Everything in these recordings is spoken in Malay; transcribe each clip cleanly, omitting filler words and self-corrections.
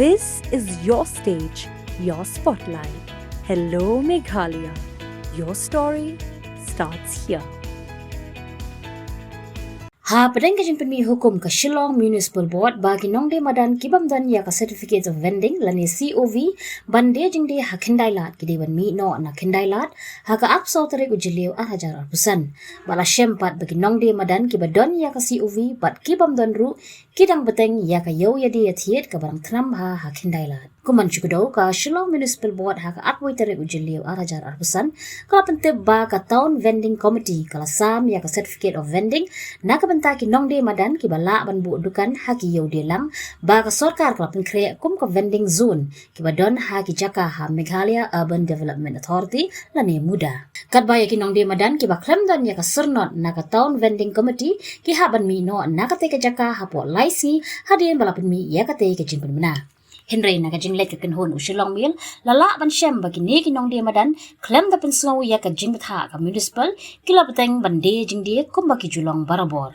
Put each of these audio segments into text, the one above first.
This is your stage, your spotlight. Hello, Meghalaya. Your story starts here. Padang kajing penmi hukum ke Shillong Municipal Board bagi nongde madan kibamdan ya ka certificate of vending lani COV bande jingde hakindailat kidi ban mi no na kindailat haka apso tere ujiliu arajar arbusan bala shempat bagi nongde madan kibadon ya ka COV bat kibamdan ru kidang beteng ya ka yau ya dia thiet ka barang tram ha hakindailat kuman chukudau ka Shillong Municipal Board haka apoi tere ujiliu arajar arbusan kala pentep ba ka town vending committee kala sam ya ka certificate of vending na ka taki nongde madan ki bala ban bu dukan haki yau delang ba ka sarkar kala pen kre kum ka vending zone ki badon haki jaka ha Meghalaya Urban Development Authority lani muda kat ba ki nongde madan ki ba klem don ya ka sernot na ka town vending committee ki ha ban mi no na ka te ka jaka ha po laisi hadien bala pen mi ya ka te ka jin pen mena Henry na kajing lek ken hon usilong mil lala ban shem bagi ne ki nong de madan klem da pen sungaw ya ka jing tha ka municipal kila beteng bande jing de kum bagi julong barabor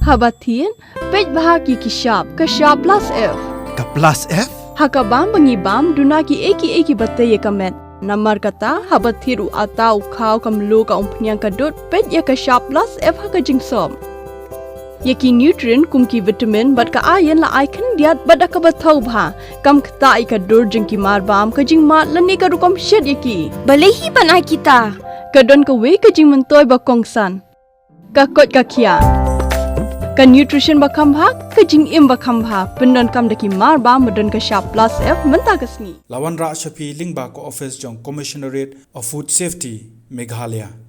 Habatin, pej bahagi kishap, kashap plus F. Ka plus F? Hakabam bangibam dunaki eki batay kamet. Namar kata habathiru atau kau kamlu ka umpnyang kadut pej ya kashap plus F haka jingsom. Yaki nutrient kumki vitamin bat ka ayan la icon diat bat ka bathau bha kam kta ka dur jingki marbam ka jing mat lani ka rukom shed yaki. Balehi banai kita. Kadon ka we ka jing mentoy ba kongsan. Ka kot ka kia. Ka nutrition bakam bha ka jing im bakam bha pendon kam daki mar ba modon ka sharp plus F menta kasni Lawan Ra Shafi Lingba ko office jong Commissionerate of Food Safety Meghalaya